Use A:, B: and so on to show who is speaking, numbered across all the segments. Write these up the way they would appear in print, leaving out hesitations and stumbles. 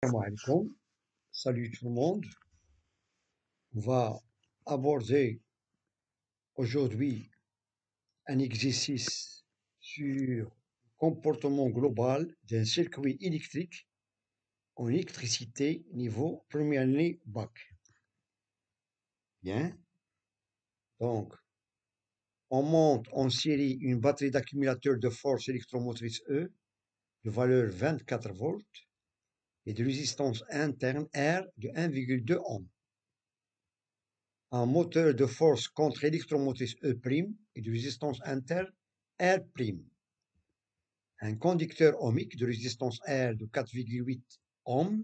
A: Assalamu alaikum. Salut tout le monde. On va aborder aujourd'hui un exercice sur le comportement global d'un circuit électrique en électricité niveau première année bac. Bien. Donc, on monte en série une batterie d'accumulateurs de force électromotrice E de valeur 24 volts et de résistance interne R de 1,2 ohm. Un moteur de force contre-électromotrice E' et de résistance interne R'. Un conducteur ohmique de résistance R de 4,8 ohms.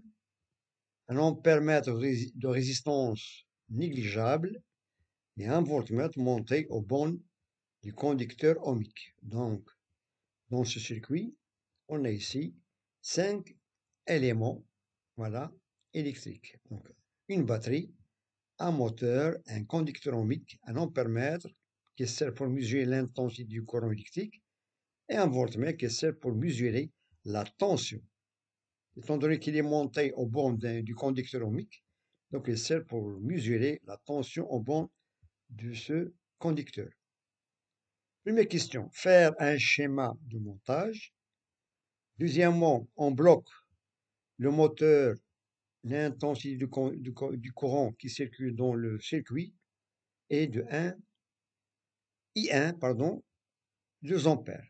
A: Un ampèremètre de résistance négligeable et un voltmètre monté aux bornes du conducteur ohmique. Donc, dans ce circuit, on a ici 5 éléments, voilà, électriques. Donc, une batterie, un moteur, un conducteur ohmique, un ampèremètre qui sert pour mesurer l'intensité du courant électrique et un voltmètre qui sert pour mesurer la tension. Étant donné qu'il est monté au borne du conducteur ohmique, donc il sert pour mesurer la tension au borne de ce conducteur. Première question, faire un schéma de montage. Deuxièmement, on bloque le moteur, l'intensité du courant qui circule dans le circuit est de I1, 2 ampères.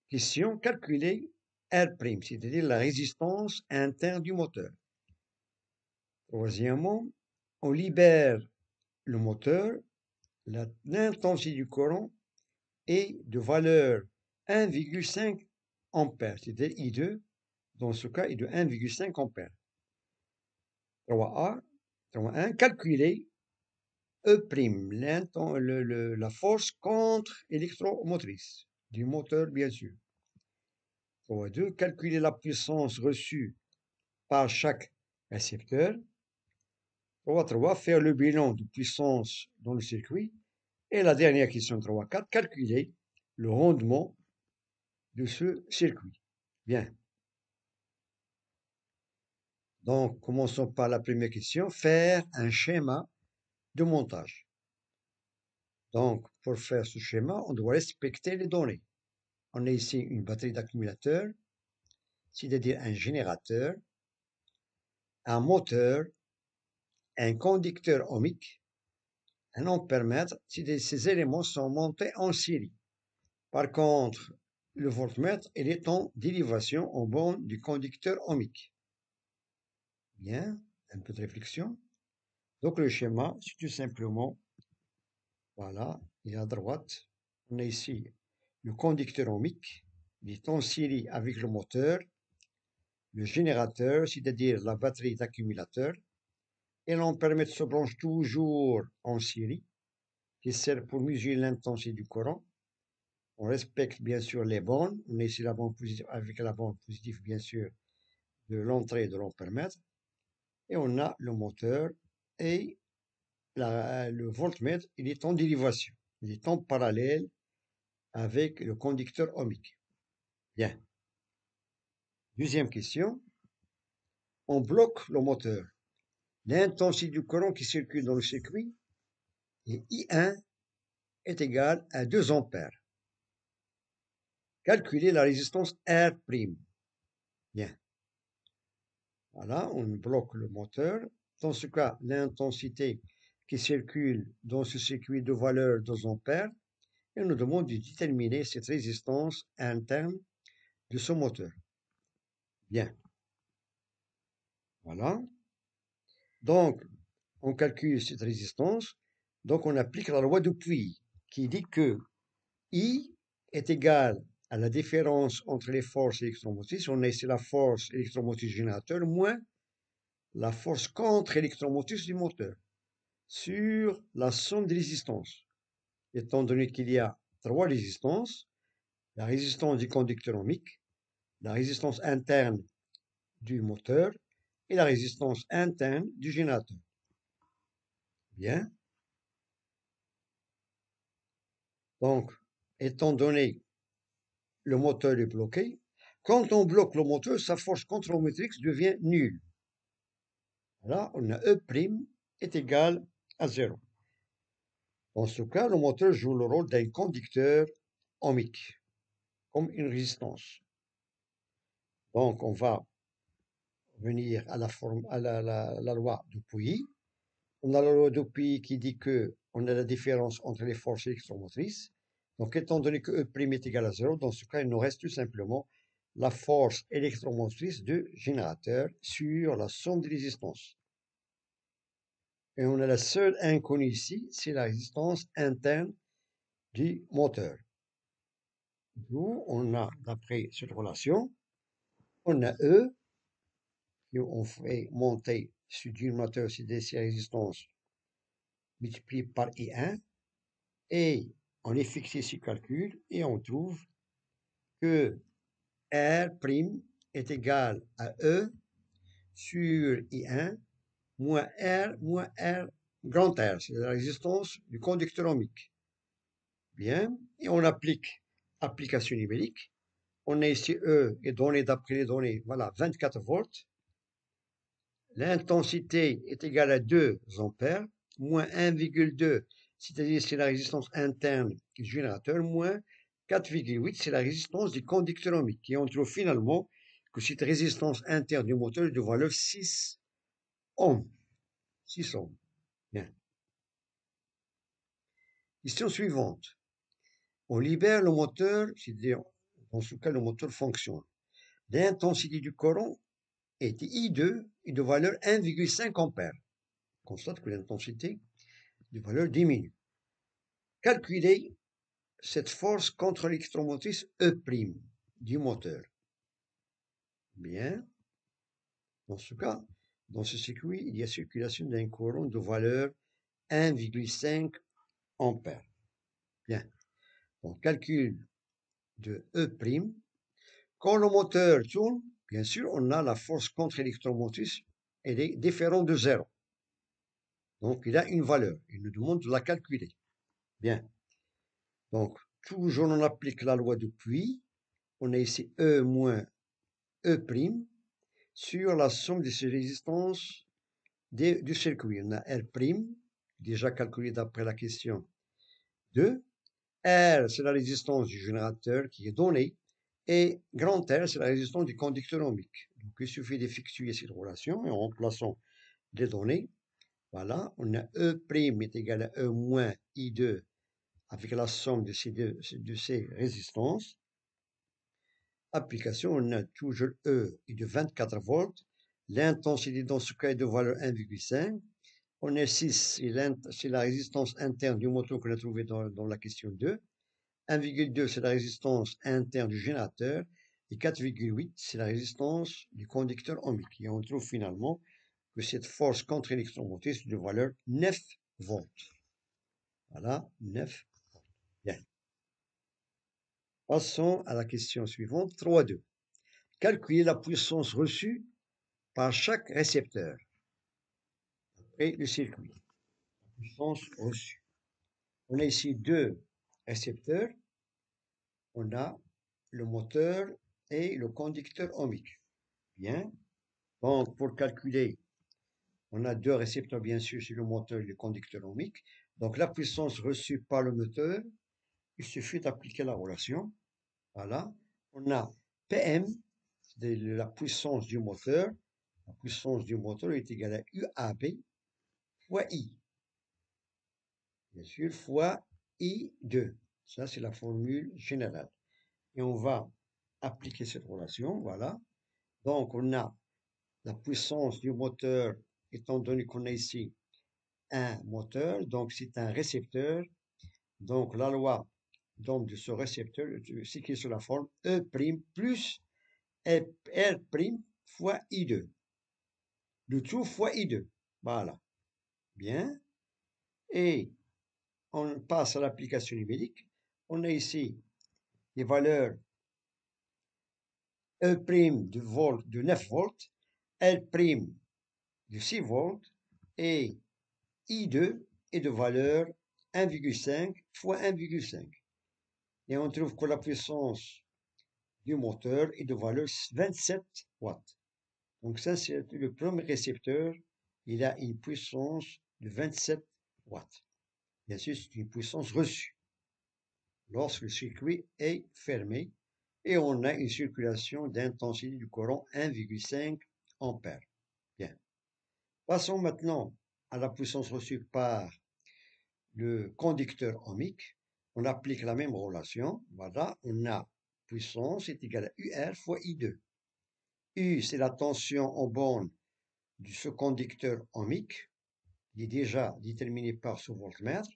A: Question, calculer R', c'est-à-dire la résistance interne du moteur. Troisièmement, on libère le moteur, l'intensité du courant est de valeur 1,5 ampères, c'est-à-dire I2, dans ce cas, est de 1,5 ampères. 3.1, calculer E', la force contre-électromotrice du moteur, bien sûr. 3.2, calculer la puissance reçue par chaque récepteur. 3.3, faire le bilan de puissance dans le circuit. Et la dernière question, 3.4, calculer le rendement de ce circuit. Bien. Donc, commençons par la première question, faire un schéma de montage. Donc, pour faire ce schéma, on doit respecter les données. On a ici une batterie d'accumulateurs, c'est-à-dire un générateur, un moteur, un conducteur ohmique, un ampèremètre, c'est-à-dire ces éléments sont montés en série. Par contre, le voltmètre, il est en dérivation en borne du conducteur ohmique. Bien, un peu de réflexion. Donc le schéma, c'est tout simplement, voilà, et à droite, on a ici le conducteur ohmique, il est en série avec le moteur, le générateur, c'est-à-dire la batterie d'accumulateur, et l'ampèremètre se branche toujours en série, qui sert pour mesurer l'intensité du courant. On respecte bien sûr les bornes, on a ici la borne positive avec la borne positive bien sûr de l'entrée de l'ampèremètre, et on a le moteur et le voltmètre, il est en dérivation, il est en parallèle avec le conducteur ohmique. Bien. Deuxième question. On bloque le moteur. L'intensité du courant qui circule dans le circuit est I1 est égal à 2 ampères. Calculer la résistance R'. Bien. Voilà, on bloque le moteur. Dans ce cas, l'intensité qui circule dans ce circuit de valeur 2 ampères. Et on nous demande de déterminer cette résistance interne de ce moteur. Bien. Voilà. Donc, on calcule cette résistance. Donc, on applique la loi de Puy qui dit que I est égal à la différence entre les forces électromotrices. On a ici la force électromotrice du générateur moins la force contre-électromotrice du moteur sur la somme des résistances. Étant donné qu'il y a 3 résistances, la résistance du conducteur ohmique, la résistance interne du moteur et la résistance interne du générateur. Bien. Donc, étant donné le moteur est bloqué, Quand on bloque le moteur, sa force contrôle-motrice devient nulle. Là, on a E' est égal à 0. Dans ce cas, le moteur joue le rôle d'un conducteur ohmique, comme une résistance. Donc, on va venir à la loi de Pouilly. On a la loi de Pouilly qui dit qu'on a la différence entre les forces électromotrices. Donc, étant donné que E' est égal à 0, dans ce cas, il nous reste tout simplement la force électromotrice du générateur sur la somme des résistances. Et on a la seule inconnue ici, c'est la résistance interne du moteur. D'où on a, d'après cette relation, on a E, qu'on fait monter sur du moteur, c'est des résistances multipliées par I1, et on effectue ce calcul, et on trouve que R' est égal à E sur I1 moins R grand R, c'est la résistance du conducteur ohmique. Bien, et on applique application numérique. On a ici E est donné d'après les données, voilà, 24 volts. L'intensité est égale à 2 ampères, moins 1,2, c'est-à-dire c'est la résistance interne du générateur, moins 4,8, c'est la résistance du conducteur ohmique. Et on trouve finalement que cette résistance interne du moteur est de valeur 6 ohms. 6 ohms. Bien. Question suivante. On libère le moteur, c'est-à-dire, dans ce cas, le moteur fonctionne. L'intensité du courant est I2 et de valeur 1,5 ampères. On constate que l'intensité de valeur diminue. Calculez cette force contre l'électromotrice E' du moteur. Bien. Dans ce cas, dans ce circuit, il y a circulation d'un courant de valeur 1,5 ampères. Bien. On calcule de E'. Quand le moteur tourne, bien sûr, on a la force contre électromotrice, elle est différente de 0. Donc, il a une valeur. Il nous demande de la calculer. Bien. Donc, toujours on applique la loi de Pouilly. On a ici E moins E' sur la somme de ces résistances du circuit. On a R', déjà calculé d'après la question 2. R, c'est la résistance du générateur qui est donnée. Et grand R, c'est la résistance du conducteur ohmique. Donc, il suffit d'effectuer cette relation et en remplaçant les données, voilà, on a E' est égal à E moins I2 avec la somme de ces résistances. Application, on a toujours E est de 24 volts. L'intensité dans ce cas est de valeur 1,5. On a 6, c'est la résistance interne du moteur qu'on a trouvé dans la question 2. 1,2, c'est la résistance interne du générateur. Et 4,8, c'est la résistance du conducteur ohmique. Et on trouve finalement que cette force contre électromotrice est de valeur 9 volts. Voilà, 9 volts. Bien. Passons à la question suivante, 3.2. Calculer la puissance reçue par chaque récepteur après le circuit. La puissance reçue. On a ici deux récepteurs. On a le moteur et le conducteur ohmique. Bien. Donc, pour calculer, on a deux récepteurs, bien sûr, c'est le moteur et le conducteur ohmique. Donc, la puissance reçue par le moteur, il suffit d'appliquer la relation. Voilà. On a PM, c'est la puissance du moteur. La puissance du moteur est égale à UAB fois I. Bien sûr, fois I2. Ça, c'est la formule générale. Et on va appliquer cette relation. Voilà. Donc, on a la puissance du moteur, étant donné qu'on a ici un moteur, donc c'est un récepteur. Donc, la loi donc, de ce récepteur, c'est qui est sur la forme E' plus R' fois I2. Le tout fois I2. Voilà. Bien. Et on passe à l'application numérique. On a ici les valeurs E' de 9 volts, L' de 6 volts et I2 est de valeur 1,5 fois 1,5. Et on trouve que la puissance du moteur est de valeur 27 watts. Donc ça, c'est le premier récepteur. Il a une puissance de 27 watts. Bien sûr, c'est une puissance reçue lorsque le circuit est fermé et on a une circulation d'intensité du courant 1,5 ampères. Bien. Passons maintenant à la puissance reçue par le conducteur ohmique. On applique la même relation. Voilà, on a puissance est égale à UR fois I2. U, c'est la tension en borne de ce conducteur ohmique, qui est déjà déterminé par ce voltmètre.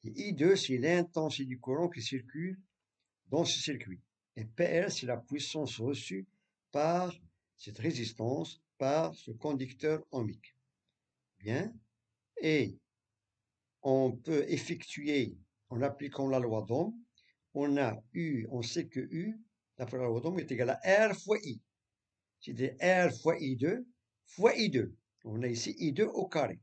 A: Et I2, c'est l'intensité du courant qui circule dans ce circuit. Et PR, c'est la puissance reçue par cette résistance, par ce conducteur ohmique. Bien. Et on peut effectuer, en appliquant la loi d'Ohm, on sait que U, d'après la loi d'Ohm, est égal à R fois I. C'est R fois I2 fois I2. On a ici I2 au carré.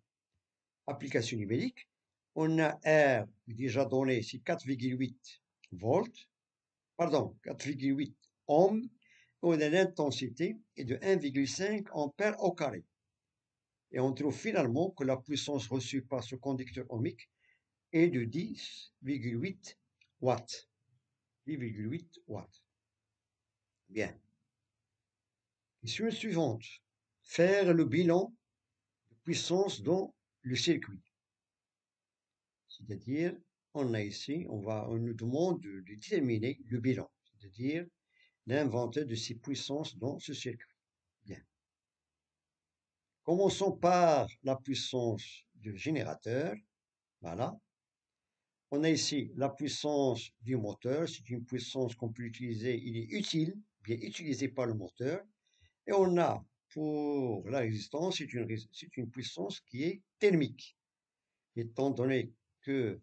A: Application numérique, on a R déjà donné, c'est 4,8 volts, pardon, 4,8 ohms, on a l'intensité est de 1,5 ampères au carré. Et on trouve finalement que la puissance reçue par ce conducteur ohmique est de 10,8 watts. 10,8 watts. Bien. Question suivante. Faire le bilan de puissance dans le circuit. C'est-à-dire, on a ici, on nous demande de déterminer le bilan, c'est-à-dire l'inventaire de ces puissances dans ce circuit. Bien. Commençons par la puissance du générateur. Voilà. On a ici la puissance du moteur. C'est une puissance qu'on peut utiliser, il est utile, bien utilisé par le moteur. Et on a pour la résistance, c'est une puissance qui est thermique. Étant donné que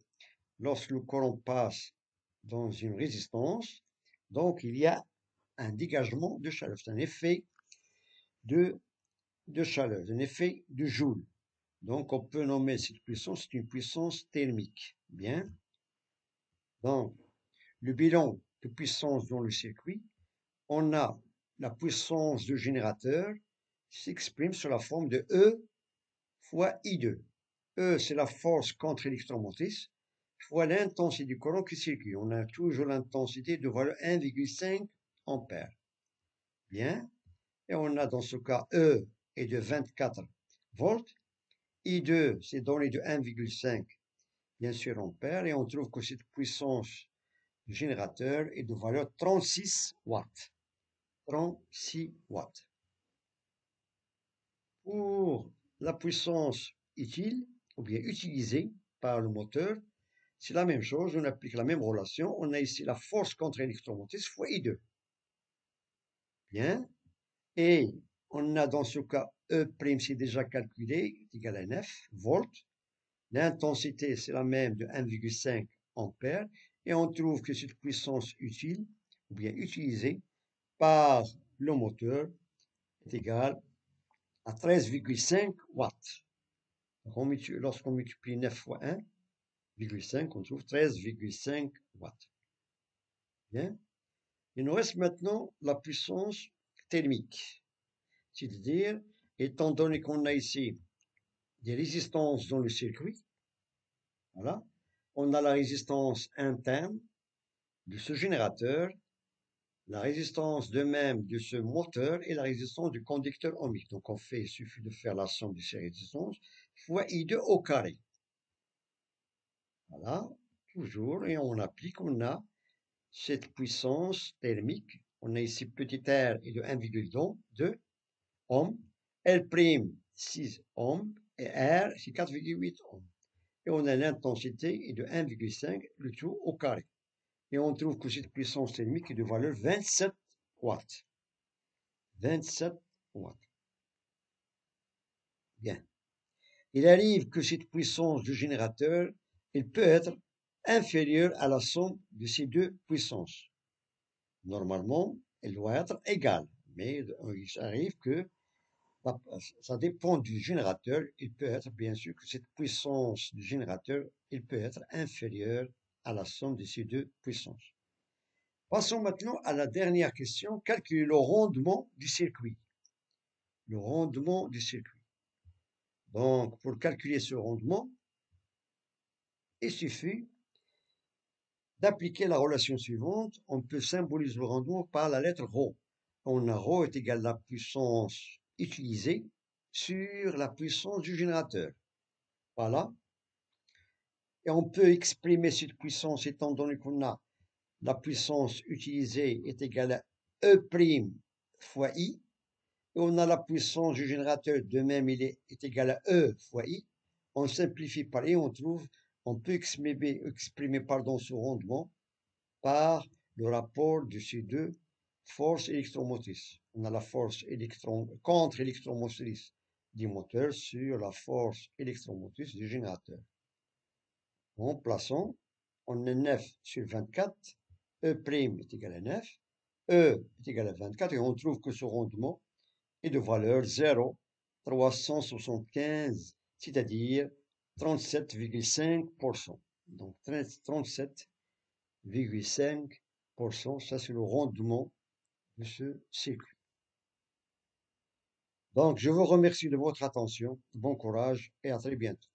A: lorsque le courant passe dans une résistance, donc il y a un dégagement de chaleur. C'est un effet de chaleur, un effet de Joule. Donc on peut nommer cette puissance, c'est une puissance thermique. Bien. Donc le bilan de puissance dans le circuit, on a la puissance du générateur qui s'exprime sous la forme de E fois I2. E, c'est la force contre-électromotrice fois l'intensité du courant qui circule. On a toujours l'intensité de valeur 1,5 ampères. Bien. Et on a dans ce cas E est de 24 volts. I2, c'est donné de 1,5, bien sûr, ampères. Et on trouve que cette puissance du générateur est de valeur 36 watts. 36 watts. Pour la puissance utile, ou bien utilisée par le moteur, c'est la même chose, on applique la même relation. On a ici la force contre-électromotrice fois I2. Bien. Et on a dans ce cas E', c'est déjà calculé, est égal à 9 volts. L'intensité, c'est la même de 1,5 ampères. Et on trouve que cette puissance utile, ou bien utilisée par le moteur, est égale à 13,5 watts. Lorsqu'on multiplie 9 fois 1,5, on trouve 13,5 watts. Bien. Il nous reste maintenant la puissance thermique. C'est-à-dire, étant donné qu'on a ici des résistances dans le circuit, voilà, on a la résistance interne de ce générateur, la résistance de même de ce moteur et la résistance du conducteur ohmique. Donc il suffit de faire la somme de ces résistances fois I2 au carré. Voilà, toujours, et on applique, on a cette puissance thermique. On a ici petit r est de 1,2 ohms, L', 6 ohms, et R, c'est 4,8 ohms. Et on a l'intensité est de 1,5, le tout au carré. Et on trouve que cette puissance thermique est de valeur 27 watts. 27 watts. Bien. Il arrive que cette puissance du générateur, elle peut être inférieure à la somme de ces deux puissances. Normalement, elle doit être égale. Mais il arrive que ça dépend du générateur. Il peut être, bien sûr, que cette puissance du générateur, il peut être inférieure à la somme de ces deux puissances. Passons maintenant à la dernière question. Calculer le rendement du circuit. Le rendement du circuit. Donc, pour calculer ce rendement, il suffit d'appliquer la relation suivante. On peut symboliser le rendement par la lettre ρ. On a ρ est égal à la puissance utilisée sur la puissance du générateur. Voilà. Et on peut exprimer cette puissance étant donné qu'on a la puissance utilisée est égale à E' fois I. Et on a la puissance du générateur, de même il est égal à E fois I. On simplifie par I, on peut exprimer ce rendement par le rapport de ces deux forces électromotrices. On a la force contre-électromotrice du moteur sur la force électromotrice du générateur. Remplaçons, on a 9 sur 24, E' est égal à 9, E est égal à 24, et on trouve que ce rendement est de valeur 0,375, c'est-à-dire 37,5%. Donc 37,5%, ça c'est le rendement de ce circuit. Donc je vous remercie de votre attention, bon courage et à très bientôt.